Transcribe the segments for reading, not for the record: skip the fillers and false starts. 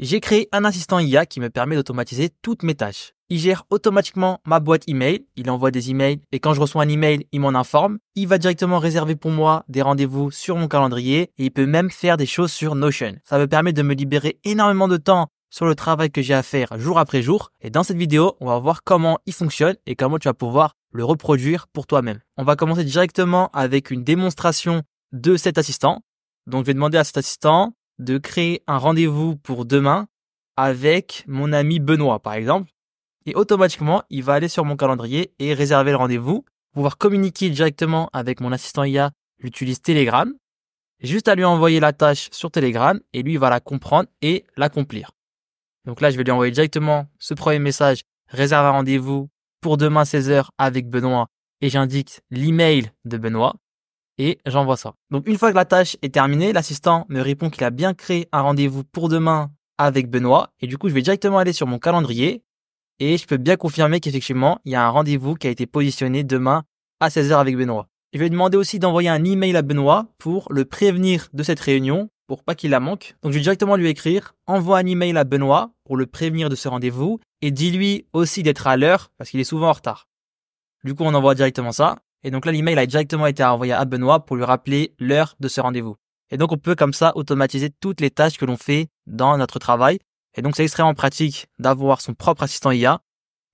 J'ai créé un assistant IA qui me permet d'automatiser toutes mes tâches. Il gère automatiquement ma boîte email, il envoie des emails et quand je reçois un email, il m'en informe. Il va directement réserver pour moi des rendez-vous sur mon calendrier et il peut même faire des choses sur Notion. Ça me permet de me libérer énormément de temps sur le travail que j'ai à faire jour après jour. Et dans cette vidéo, on va voir comment il fonctionne et comment tu vas pouvoir le reproduire pour toi-même. On va commencer directement avec une démonstration de cet assistant. Donc, je vais demander à cet assistant de créer un rendez-vous pour demain avec mon ami Benoît, par exemple. Et automatiquement, il va aller sur mon calendrier et réserver le rendez-vous. Pour pouvoir communiquer directement avec mon assistant IA, j'utilise Telegram. Juste à lui envoyer la tâche sur Telegram et lui, il va la comprendre et l'accomplir. Donc là, je vais lui envoyer directement ce premier message, réserve un rendez-vous pour demain 16h avec Benoît et j'indique l'email de Benoît. Et j'envoie ça. Donc, une fois que la tâche est terminée, l'assistant me répond qu'il a bien créé un rendez-vous pour demain avec Benoît. Et du coup, je vais directement aller sur mon calendrier et je peux bien confirmer qu'effectivement, il y a un rendez-vous qui a été positionné demain à 16h avec Benoît. Je vais demander aussi d'envoyer un email à Benoît pour le prévenir de cette réunion pour pas qu'il la manque. Donc, je vais directement lui écrire, envoie un email à Benoît pour le prévenir de ce rendez-vous et dis-lui aussi d'être à l'heure parce qu'il est souvent en retard. Du coup, on envoie directement ça. Et donc là, l'email a directement été envoyé à Benoît pour lui rappeler l'heure de ce rendez-vous. Et donc, on peut comme ça automatiser toutes les tâches que l'on fait dans notre travail. Et donc, c'est extrêmement pratique d'avoir son propre assistant IA.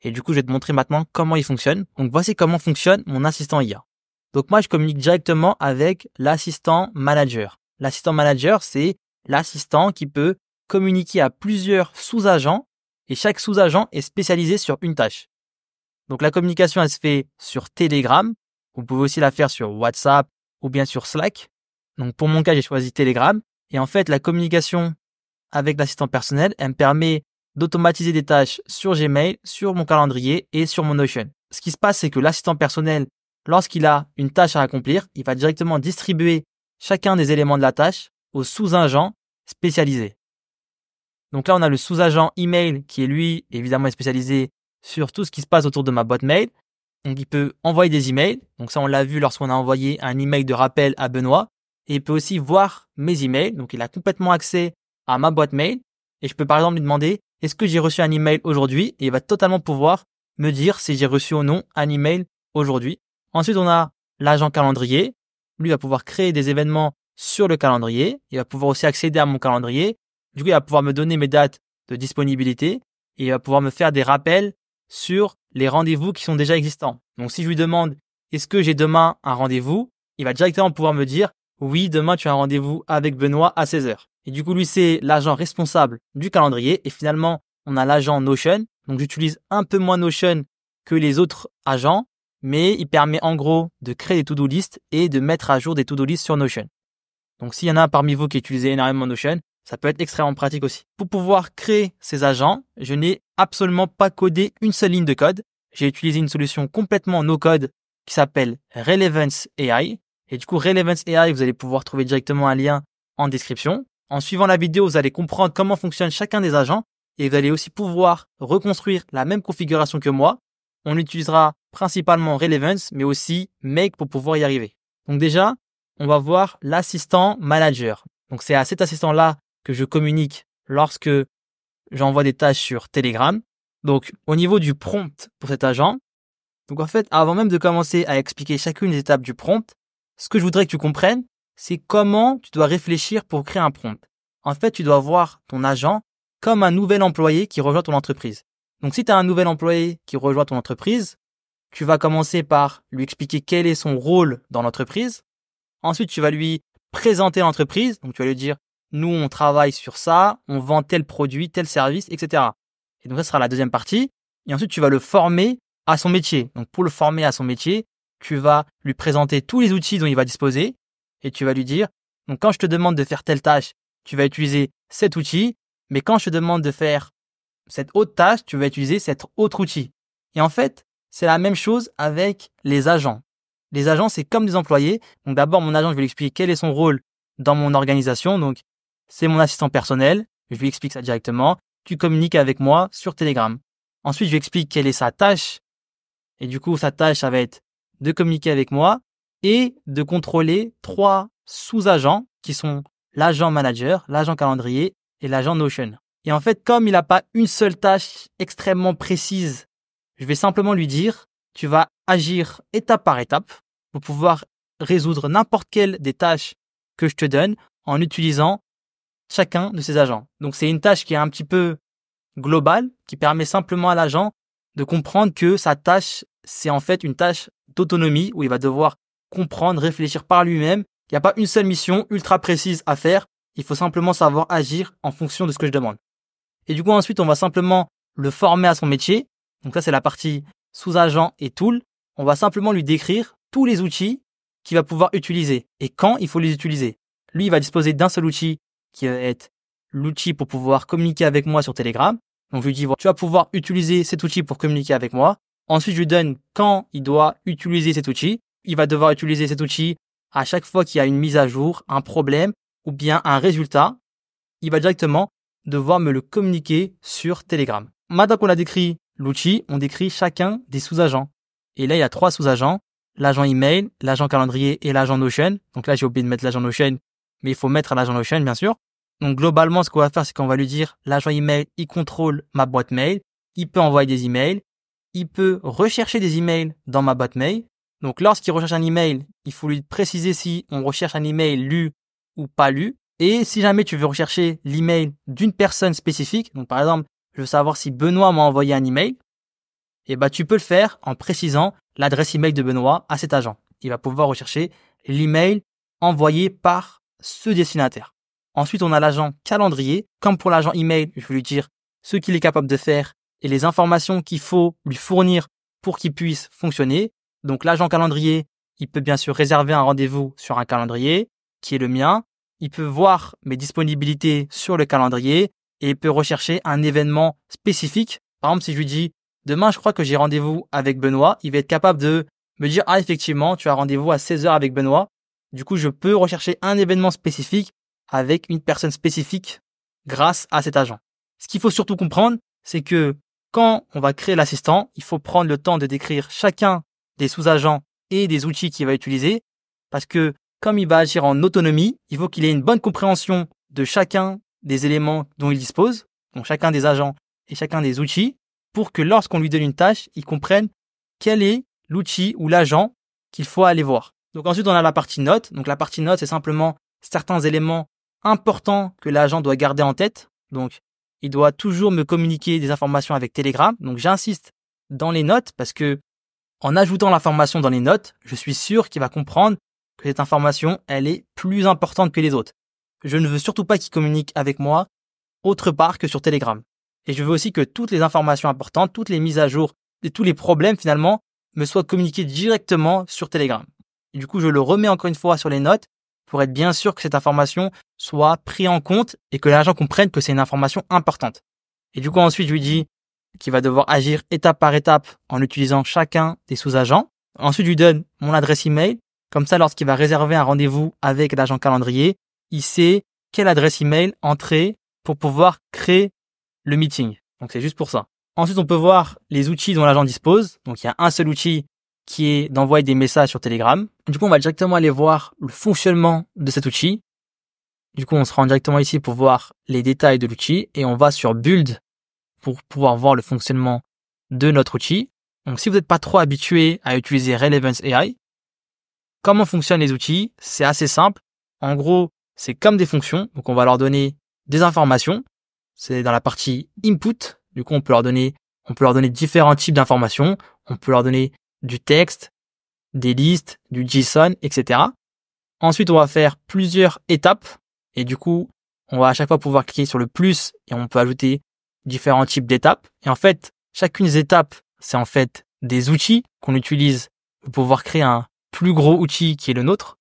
Et du coup, je vais te montrer maintenant comment il fonctionne. Donc, voici comment fonctionne mon assistant IA. Donc, moi, je communique directement avec l'assistant manager. L'assistant manager, c'est l'assistant qui peut communiquer à plusieurs sous-agents et chaque sous-agent est spécialisé sur une tâche. Donc, la communication, elle se fait sur Telegram. Vous pouvez aussi la faire sur WhatsApp ou bien sur Slack. Donc, pour mon cas, j'ai choisi Telegram. Et en fait, la communication avec l'assistant personnel, elle me permet d'automatiser des tâches sur Gmail, sur mon calendrier et sur mon Notion. Ce qui se passe, c'est que l'assistant personnel, lorsqu'il a une tâche à accomplir, il va directement distribuer chacun des éléments de la tâche aux sous-agents spécialisés. Donc là, on a le sous-agent email qui est lui, évidemment, est spécialisé sur tout ce qui se passe autour de ma boîte mail. Donc, il peut envoyer des emails. Donc, ça, on l'a vu lorsqu'on a envoyé un email de rappel à Benoît. Et il peut aussi voir mes emails. Donc, il a complètement accès à ma boîte mail. Et je peux, par exemple, lui demander, est-ce que j'ai reçu un email aujourd'hui? Et il va totalement pouvoir me dire si j'ai reçu ou non un email aujourd'hui. Ensuite, on a l'agent calendrier. Lui va pouvoir créer des événements sur le calendrier. Il va pouvoir aussi accéder à mon calendrier. Du coup, il va pouvoir me donner mes dates de disponibilité. Et il va pouvoir me faire des rappels sur les rendez-vous qui sont déjà existants. Donc, si je lui demande, est-ce que j'ai demain un rendez-vous? Il va directement pouvoir me dire, oui, demain, tu as un rendez-vous avec Benoît à 16h. Et du coup, lui, c'est l'agent responsable du calendrier. Et finalement, on a l'agent Notion. Donc, j'utilise un peu moins Notion que les autres agents, mais il permet en gros de créer des to-do list et de mettre à jour des to-do list sur Notion. Donc, s'il y en a un parmi vous qui utilisez énormément Notion, ça peut être extrêmement pratique aussi. Pour pouvoir créer ces agents, je n'ai absolument pas codé une seule ligne de code. J'ai utilisé une solution complètement no-code qui s'appelle Relevance AI. Et du coup, Relevance AI, vous allez pouvoir trouver directement un lien en description. En suivant la vidéo, vous allez comprendre comment fonctionne chacun des agents et vous allez aussi pouvoir reconstruire la même configuration que moi. On utilisera principalement Relevance, mais aussi Make pour pouvoir y arriver. Donc déjà, on va voir l'assistant manager. Donc c'est à cet assistant-là que je communique lorsque j'envoie des tâches sur Telegram. Donc, au niveau du prompt pour cet agent, donc en fait, avant même de commencer à expliquer chacune des étapes du prompt, ce que je voudrais que tu comprennes, c'est comment tu dois réfléchir pour créer un prompt. En fait, tu dois voir ton agent comme un nouvel employé qui rejoint ton entreprise. Donc, si tu as un nouvel employé qui rejoint ton entreprise, tu vas commencer par lui expliquer quel est son rôle dans l'entreprise. Ensuite, tu vas lui présenter l'entreprise. Donc, tu vas lui dire, nous, on travaille sur ça, on vend tel produit, tel service, etc. Et donc, ça sera la deuxième partie. Et ensuite, tu vas le former à son métier. Donc, pour le former à son métier, tu vas lui présenter tous les outils dont il va disposer et tu vas lui dire, donc, quand je te demande de faire telle tâche, tu vas utiliser cet outil, mais quand je te demande de faire cette autre tâche, tu vas utiliser cet autre outil. Et en fait, c'est la même chose avec les agents. Les agents, c'est comme des employés. Donc, d'abord, mon agent, je vais lui expliquer quel est son rôle dans mon organisation. Donc, c'est mon assistant personnel. Je lui explique ça directement. Tu communiques avec moi sur Telegram. Ensuite, je lui explique quelle est sa tâche. Et du coup, sa tâche, ça va être de communiquer avec moi et de contrôler 3 sous-agents qui sont l'agent manager, l'agent calendrier et l'agent Notion. Et en fait, comme il n'a pas une seule tâche extrêmement précise, je vais simplement lui dire, tu vas agir étape par étape pour pouvoir résoudre n'importe quelle des tâches que je te donne en utilisant chacun de ces agents. Donc, c'est une tâche qui est un petit peu globale, qui permet simplement à l'agent de comprendre que sa tâche, c'est en fait une tâche d'autonomie où il va devoir comprendre, réfléchir par lui-même. Il n'y a pas une seule mission ultra précise à faire. Il faut simplement savoir agir en fonction de ce que je demande. Et du coup, ensuite, on va simplement le former à son métier. Donc ça, c'est la partie sous-agent et tool. On va simplement lui décrire tous les outils qu'il va pouvoir utiliser et quand il faut les utiliser. Lui, il va disposer d'un seul outil qui va être l'outil pour pouvoir communiquer avec moi sur Telegram. Donc, je lui dis, voilà, tu vas pouvoir utiliser cet outil pour communiquer avec moi. Ensuite, je lui donne quand il doit utiliser cet outil. Il va devoir utiliser cet outil à chaque fois qu'il y a une mise à jour, un problème ou bien un résultat. Il va directement devoir me le communiquer sur Telegram. Maintenant qu'on a décrit l'outil, on décrit chacun des sous-agents. Et là, il y a 3 sous-agents, l'agent email, l'agent calendrier et l'agent Notion. Donc là, j'ai oublié de mettre l'agent Notion, mais il faut mettre l'agent Notion, bien sûr. Donc globalement, ce qu'on va faire, c'est qu'on va lui dire, l'agent email, il contrôle ma boîte mail, il peut envoyer des emails, il peut rechercher des emails dans ma boîte mail. Donc lorsqu'il recherche un email, il faut lui préciser si on recherche un email lu ou pas lu. Et si jamais tu veux rechercher l'email d'une personne spécifique, donc par exemple, je veux savoir si Benoît m'a envoyé un email, et tu peux le faire en précisant l'adresse email de Benoît à cet agent. Il va pouvoir rechercher l'email envoyé par ce destinataire. Ensuite, on a l'agent calendrier. Comme pour l'agent email, je vais lui dire ce qu'il est capable de faire et les informations qu'il faut lui fournir pour qu'il puisse fonctionner. Donc l'agent calendrier, il peut bien sûr réserver un rendez-vous sur un calendrier qui est le mien. Il peut voir mes disponibilités sur le calendrier et il peut rechercher un événement spécifique. Par exemple, si je lui dis demain, je crois que j'ai rendez-vous avec Benoît, il va être capable de me dire ah effectivement, tu as rendez-vous à 16h avec Benoît. Du coup, je peux rechercher un événement spécifique avec une personne spécifique grâce à cet agent. Ce qu'il faut surtout comprendre, c'est que quand on va créer l'assistant, il faut prendre le temps de décrire chacun des sous-agents et des outils qu'il va utiliser parce que comme il va agir en autonomie, il faut qu'il ait une bonne compréhension de chacun des éléments dont il dispose, donc chacun des agents et chacun des outils, pour que lorsqu'on lui donne une tâche, il comprenne quel est l'outil ou l'agent qu'il faut aller voir. Donc ensuite, on a la partie notes. Donc la partie notes, c'est simplement certains éléments importants que l'agent doit garder en tête. Donc, il doit toujours me communiquer des informations avec Telegram. Donc, j'insiste dans les notes parce que en ajoutant l'information dans les notes, je suis sûr qu'il va comprendre que cette information, elle est plus importante que les autres. Je ne veux surtout pas qu'il communique avec moi autre part que sur Telegram. Et je veux aussi que toutes les informations importantes, toutes les mises à jour et tous les problèmes finalement me soient communiqués directement sur Telegram. Et du coup, je le remets encore une fois sur les notes pour être bien sûr que cette information soit prise en compte et que l'agent comprenne que c'est une information importante. Et du coup, ensuite, je lui dis qu'il va devoir agir étape par étape en utilisant chacun des sous-agents. Ensuite, je lui donne mon adresse email. Comme ça, lorsqu'il va réserver un rendez-vous avec l'agent calendrier, il sait quelle adresse email entrer pour pouvoir créer le meeting. Donc, c'est juste pour ça. Ensuite, on peut voir les outils dont l'agent dispose. Donc, il y a un seul outil qui est d'envoyer des messages sur Telegram. Du coup, on va directement aller voir le fonctionnement de cet outil. Du coup, on se rend directement ici pour voir les détails de l'outil et on va sur Build pour pouvoir voir le fonctionnement de notre outil. Donc, si vous n'êtes pas trop habitué à utiliser Relevance AI, comment fonctionnent les outils? C'est assez simple. En gros, c'est comme des fonctions. Donc, on va leur donner des informations. C'est dans la partie Input. Du coup, on peut leur donner différents types d'informations. On peut leur donner du texte, des listes, du JSON, etc. Ensuite, on va faire plusieurs étapes. Et du coup, on va à chaque fois pouvoir cliquer sur le plus et on peut ajouter différents types d'étapes. Et en fait, chacune des étapes, c'est en fait des outils qu'on utilise pour pouvoir créer un plus gros outil qui est le nôtre.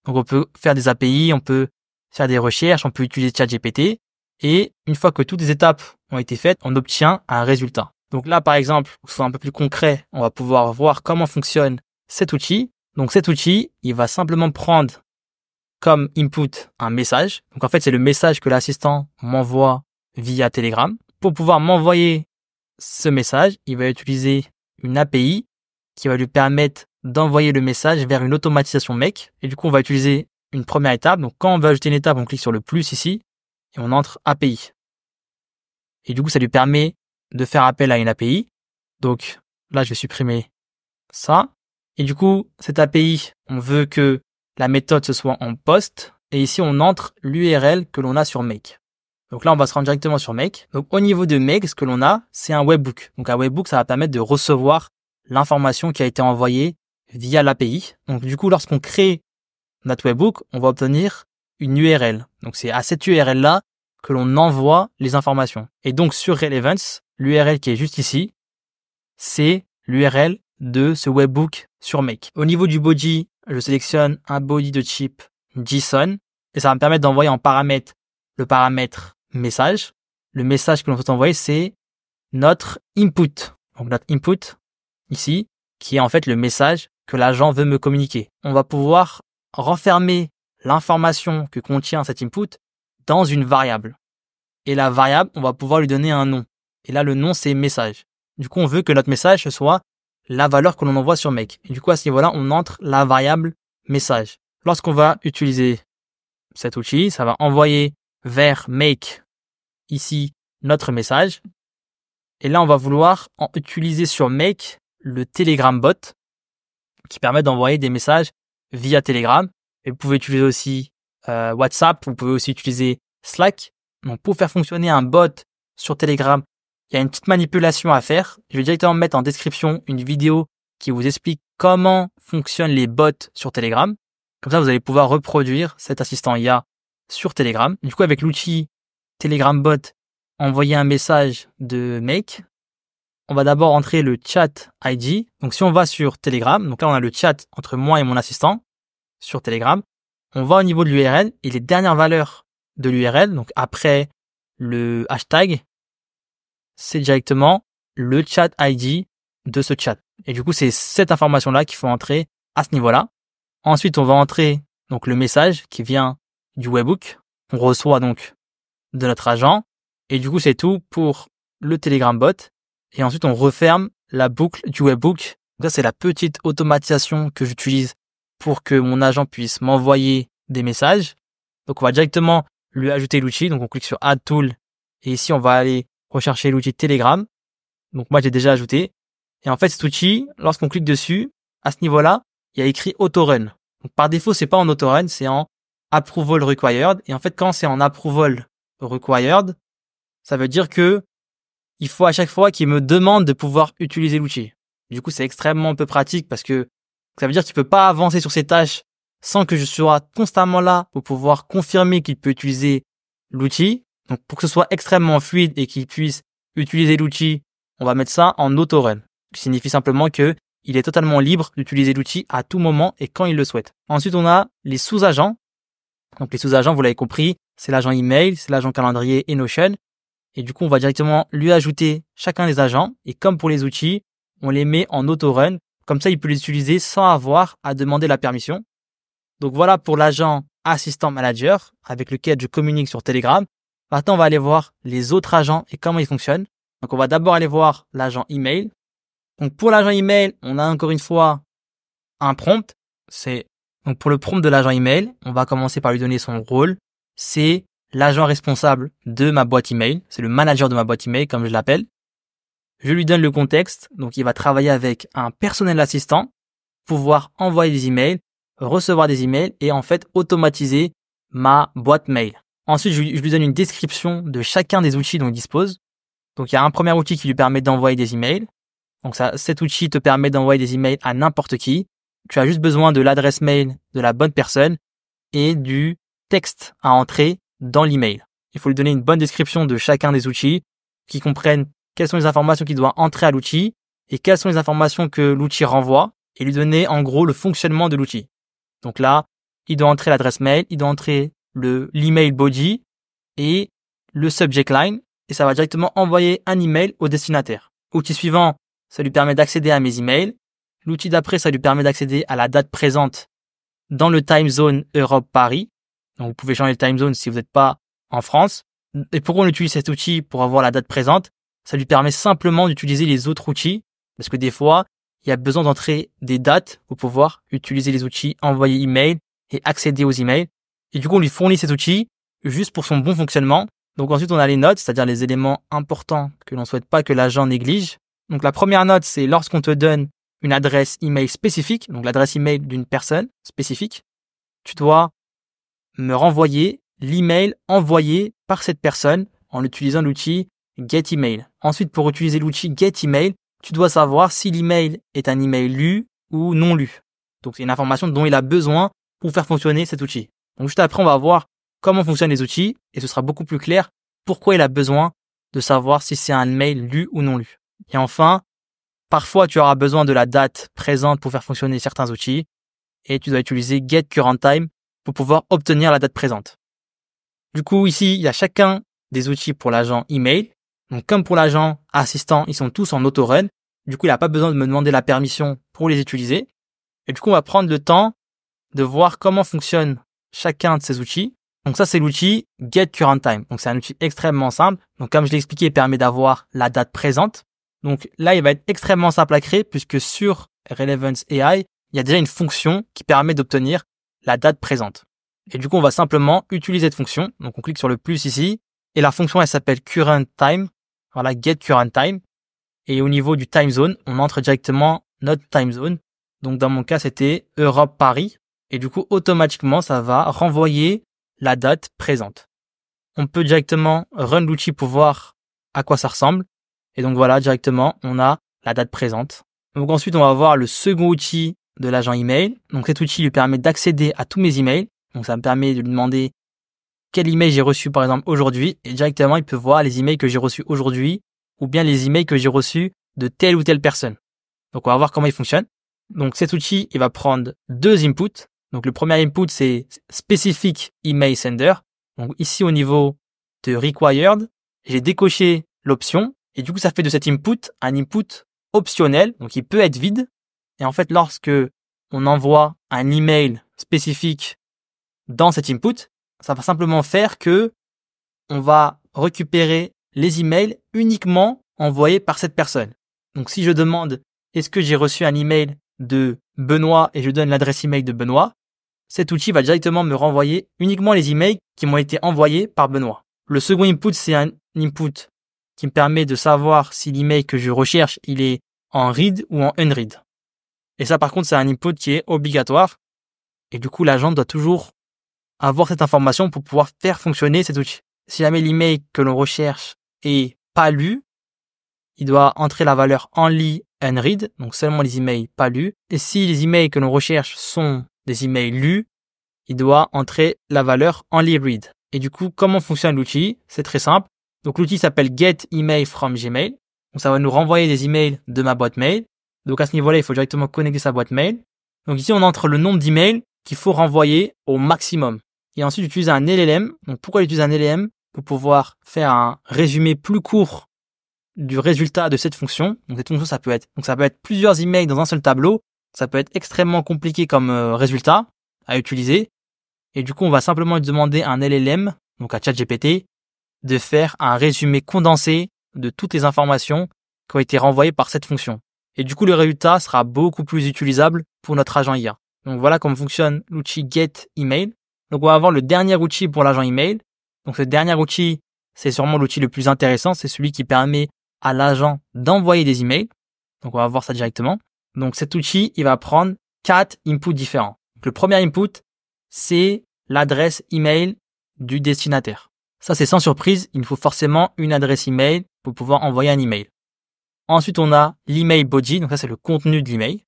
Donc, on peut faire des API, on peut faire des recherches, on peut utiliser ChatGPT. Et une fois que toutes les étapes ont été faites, on obtient un résultat. Donc là, par exemple, pour que ce soit un peu plus concret, on va pouvoir voir comment fonctionne cet outil. Donc cet outil, il va simplement prendre comme input un message. Donc en fait, c'est le message que l'assistant m'envoie via Telegram. Pour pouvoir m'envoyer ce message, il va utiliser une API qui va lui permettre d'envoyer le message vers une automatisation Make. Et du coup, on va utiliser une première étape. Donc quand on veut ajouter une étape, on clique sur le plus ici et on entre API. Et du coup, ça lui permet de faire appel à une API. Donc là, je vais supprimer ça. Et du coup, cette API, on veut que la méthode ce soit en post. Et ici, on entre l'URL que l'on a sur Make. Donc là, on va se rendre directement sur Make. Donc au niveau de Make, ce que l'on a, c'est un webhook. Donc un webhook, ça va permettre de recevoir l'information qui a été envoyée via l'API. Donc du coup, lorsqu'on crée notre webhook, on va obtenir une URL. Donc c'est à cette URL-là que l'on envoie les informations. Et donc sur Relevance, l'URL qui est juste ici, c'est l'URL de ce webhook sur Make. Au niveau du body, je sélectionne un body de type JSON et ça va me permettre d'envoyer en paramètre le paramètre message. Le message que l'on souhaite envoyer, c'est notre input. Donc notre input ici, qui est en fait le message que l'agent veut me communiquer. On va pouvoir renfermer l'information que contient cet input dans une variable. Et la variable, on va pouvoir lui donner un nom. Et là, le nom, c'est message. Du coup, on veut que notre message soit la valeur que l'on envoie sur Make. Et du coup, à ce niveau-là, on entre la variable message. Lorsqu'on va utiliser cet outil, ça va envoyer vers Make, ici, notre message. Et là, on va vouloir utiliser sur Make le Telegram bot qui permet d'envoyer des messages via Telegram. Et vous pouvez utiliser aussi WhatsApp, vous pouvez aussi utiliser Slack. Donc, pour faire fonctionner un bot sur Telegram, il y a une petite manipulation à faire. Je vais directement mettre en description une vidéo qui vous explique comment fonctionnent les bots sur Telegram. Comme ça, vous allez pouvoir reproduire cet assistant IA sur Telegram. Du coup, avec l'outil Telegram bot, envoyer un message de Make. On va d'abord entrer le chat ID. Donc, si on va sur Telegram, donc là, on a le chat entre moi et mon assistant sur Telegram. On va au niveau de l'URL et les dernières valeurs de l'URL, donc après le hashtag, c'est directement le chat ID de ce chat. Et du coup, c'est cette information-là qu'il faut entrer à ce niveau-là. Ensuite, on va entrer donc le message qui vient du webhook. On reçoit donc de notre agent. Et du coup, c'est tout pour le Telegram bot. Et ensuite, on referme la boucle du webhook. Donc ça, c'est la petite automatisation que j'utilise pour que mon agent puisse m'envoyer des messages. Donc, on va directement lui ajouter l'outil. Donc, on clique sur Add Tool. Et ici, on va aller rechercher l'outil Telegram. Donc, moi, j'ai déjà ajouté. Et en fait, cet outil, lorsqu'on clique dessus, à ce niveau-là, il y a écrit Autorun. Donc, par défaut, c'est pas en Autorun, c'est en Approval Required. Et en fait, quand c'est en Approval Required, ça veut dire que il faut à chaque fois qu'il me demande de pouvoir utiliser l'outil. Du coup, c'est extrêmement peu pratique parce que ça veut dire que tu peux pas avancer sur ces tâches sans que je sois constamment là pour pouvoir confirmer qu'il peut utiliser l'outil. Donc, pour que ce soit extrêmement fluide et qu'il puisse utiliser l'outil, on va mettre ça en autorun. Ce qui signifie simplement que il est totalement libre d'utiliser l'outil à tout moment et quand il le souhaite. Ensuite, on a les sous-agents. Donc, les sous-agents, vous l'avez compris, c'est l'agent email, c'est l'agent calendrier et Notion. Et du coup, on va directement lui ajouter chacun des agents. Et comme pour les outils, on les met en autorun. Comme ça, il peut les utiliser sans avoir à demander la permission. Donc voilà pour l'agent assistant manager avec lequel je communique sur Telegram. Maintenant, on va aller voir les autres agents et comment ils fonctionnent. Donc, on va d'abord aller voir l'agent email. Donc, pour l'agent email, on a encore une fois un prompt. Donc, pour le prompt de l'agent email, on va commencer par lui donner son rôle. C'est l'agent responsable de ma boîte email. C'est le manager de ma boîte email, comme je l'appelle. Je lui donne le contexte. Donc, il va travailler avec un personnel assistant, pouvoir envoyer des emails, recevoir des emails et en fait automatiser ma boîte mail. Ensuite, je lui donne une description de chacun des outils dont il dispose. Donc, il y a un premier outil qui lui permet d'envoyer des emails. Donc, cet outil te permet d'envoyer des emails à n'importe qui. Tu as juste besoin de l'adresse mail de la bonne personne et du texte à entrer dans l'email. Il faut lui donner une bonne description de chacun des outils qui comprennent quelles sont les informations qu'il doit entrer à l'outil et quelles sont les informations que l'outil renvoie et lui donner en gros le fonctionnement de l'outil. Donc là, il doit entrer l'adresse mail, il doit entrer l'email body et le subject line et ça va directement envoyer un email au destinataire. Outil suivant, ça lui permet d'accéder à mes emails. L'outil d'après, ça lui permet d'accéder à la date présente dans le time zone Europe-Paris. Donc, vous pouvez changer le time zone si vous n'êtes pas en France. Et pourquoi on utilise cet outil pour avoir la date présente? Ça lui permet simplement d'utiliser les autres outils parce que des fois, il y a besoin d'entrer des dates pour pouvoir utiliser les outils, envoyer email et accéder aux emails. Et du coup, on lui fournit cet outil juste pour son bon fonctionnement Donc ensuite, on a les notes, c'est-à-dire les éléments importants que l'on ne souhaite pas que l'agent néglige. Donc la première note, c'est lorsqu'on te donne une adresse email spécifique, donc l'adresse email d'une personne spécifique, tu dois me renvoyer l'email envoyé par cette personne en utilisant l'outil GetEmail. Ensuite, pour utiliser l'outil GetEmail, tu dois savoir si l'email est un email lu ou non lu. Donc c'est une information dont il a besoin pour faire fonctionner cet outil. Donc juste après, on va voir comment fonctionnent les outils et ce sera beaucoup plus clair pourquoi il a besoin de savoir si c'est un mail lu ou non lu. Et enfin, parfois tu auras besoin de la date présente pour faire fonctionner certains outils et tu dois utiliser getCurrentTime pour pouvoir obtenir la date présente. Du coup, ici, il y a chacun des outils pour l'agent email. Donc comme pour l'agent assistant, ils sont tous en auto-run. Du coup, il n'a pas besoin de me demander la permission pour les utiliser. Et du coup, on va prendre le temps de voir comment fonctionne chacun de ces outils. Donc ça, c'est l'outil getCurrentTime. Donc c'est un outil extrêmement simple. Donc comme je l'ai expliqué, il permet d'avoir la date présente. Donc là, il va être extrêmement simple à créer puisque sur Relevance AI, il y a déjà une fonction qui permet d'obtenir la date présente. Et du coup, on va simplement utiliser cette fonction. Donc on clique sur le plus ici et la fonction, elle s'appelle currentTime. Voilà, getCurrentTime. Et au niveau du time zone, on entre directement notre time zone. Donc dans mon cas, c'était Europe-Paris. Et du coup, automatiquement, ça va renvoyer la date présente. On peut directement run l'outil pour voir à quoi ça ressemble. Et donc voilà, directement, on a la date présente. Donc ensuite, on va voir le second outil de l'agent email. Donc cet outil lui permet d'accéder à tous mes emails. Donc ça me permet de lui demander quel email j'ai reçu par exemple aujourd'hui. Et directement, il peut voir les emails que j'ai reçus aujourd'hui ou bien les emails que j'ai reçus de telle ou telle personne. Donc on va voir comment il fonctionne. Donc cet outil, il va prendre deux inputs. Donc le premier input, c'est Specific Email Sender. Donc ici au niveau de Required, j'ai décoché l'option. Et du coup, ça fait de cet input un input optionnel. Donc il peut être vide. Et en fait, lorsque on envoie un email spécifique dans cet input, ça va simplement faire que on va récupérer les emails uniquement envoyés par cette personne. Donc si je demande est-ce que j'ai reçu un email de Benoît et je donne l'adresse email de Benoît, cet outil va directement me renvoyer uniquement les emails qui m'ont été envoyés par Benoît. Le second input, c'est un input qui me permet de savoir si l'email que je recherche, il est en read ou en unread. Et ça, par contre, c'est un input qui est obligatoire. Et du coup, l'agent doit toujours avoir cette information pour pouvoir faire fonctionner cet outil. Si jamais l'email que l'on recherche est pas lu, il doit entrer la valeur only unread, donc seulement les emails pas lus. Et si les emails que l'on recherche sont des emails lus, il doit entrer la valeur only read. Et du coup, comment fonctionne l'outil? C'est très simple. Donc l'outil s'appelle Get Email from Gmail. Donc ça va nous renvoyer des emails de ma boîte mail. Donc à ce niveau-là, il faut directement connecter sa boîte mail. Donc ici, on entre le nombre d'emails qu'il faut renvoyer au maximum. Et ensuite, j'utilise un LLM. Donc pourquoi j'utilise un LLM? Pour pouvoir faire un résumé plus court du résultat de cette fonction. Donc cette fonction, ça peut être plusieurs emails dans un seul tableau. Ça peut être extrêmement compliqué comme résultat à utiliser. Et du coup, on va simplement lui demander à un LLM, donc à ChatGPT, de faire un résumé condensé de toutes les informations qui ont été renvoyées par cette fonction. Et du coup, le résultat sera beaucoup plus utilisable pour notre agent IA. Donc voilà comment fonctionne l'outil GetEmail. Donc on va avoir le dernier outil pour l'agent email. Donc ce dernier outil, c'est sûrement l'outil le plus intéressant. C'est celui qui permet à l'agent d'envoyer des emails. Donc on va voir ça directement. Donc cet outil, il va prendre 4 inputs différents. Donc, le premier input, c'est l'adresse email du destinataire. Ça, c'est sans surprise. Il nous faut forcément une adresse email pour pouvoir envoyer un email. Ensuite, on a l'email body. Donc ça, c'est le contenu de l'email.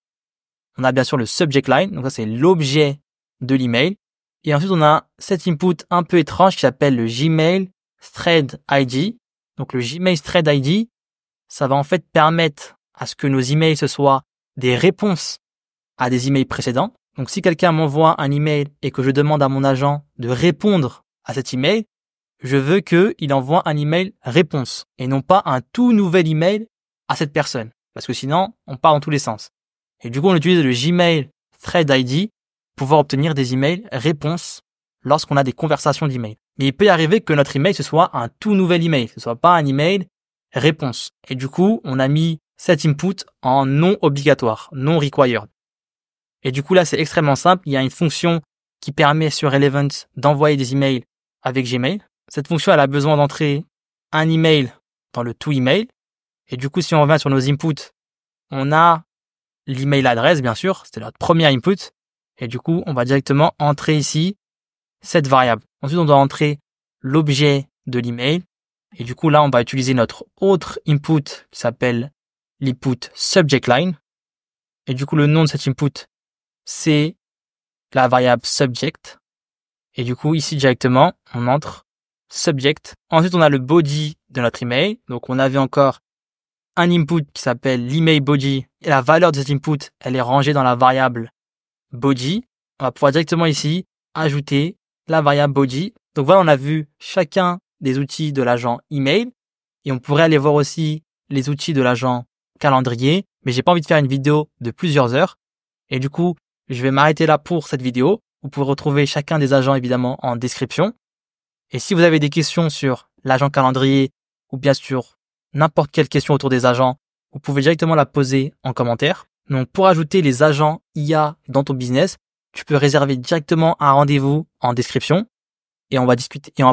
On a bien sûr le subject line. Donc ça, c'est l'objet de l'email. Et ensuite, on a cet input un peu étrange qui s'appelle le Gmail Thread ID. Donc le Gmail Thread ID, ça va en fait permettre à ce que nos emails ce soient des réponses à des emails précédents. Donc si quelqu'un m'envoie un email et que je demande à mon agent de répondre à cet email, je veux qu'il envoie un email réponse et non pas un tout nouvel email à cette personne. Parce que sinon, on part dans tous les sens. Et du coup, on utilise le Gmail Thread ID pour pouvoir obtenir des emails réponses lorsqu'on a des conversations d'emails. Mais il peut y arriver que notre email, ce soit un tout nouvel email. Ce soit pas un email réponse. Et du coup, on a mis cet input en non obligatoire, non required. Et du coup, là, c'est extrêmement simple. Il y a une fonction qui permet sur Relevance d'envoyer des emails avec Gmail. cette fonction, elle a besoin d'entrer un email dans le to email. Et du coup, si on revient sur nos inputs, on a l'email adresse, bien sûr. C'était notre premier input. Et du coup, on va directement entrer ici cette variable. Ensuite, on doit entrer l'objet de l'email. Et du coup, là, on va utiliser notre autre input qui s'appelle l'input subject line. Et du coup, le nom de cet input, c'est la variable subject. Et du coup, ici, directement, on entre subject. Ensuite, on a le body de notre email. Donc, on avait encore un input qui s'appelle l'email body. Et la valeur de cet input, elle est rangée dans la variable body. On va pouvoir directement ici ajouter la variable body. Donc voilà, on a vu chacun des outils de l'agent email. Et on pourrait aller voir aussi les outils de l'agent calendrier. Mais j'ai pas envie de faire une vidéo de plusieurs heures. Et du coup, je vais m'arrêter là pour cette vidéo. Vous pouvez retrouver chacun des agents évidemment en description. Et si vous avez des questions sur l'agent calendrier ou bien sûr n'importe quelle question autour des agents, vous pouvez directement la poser en commentaire. Donc pour ajouter les agents IA dans ton business, tu peux réserver directement un rendez-vous en description et on va discuter et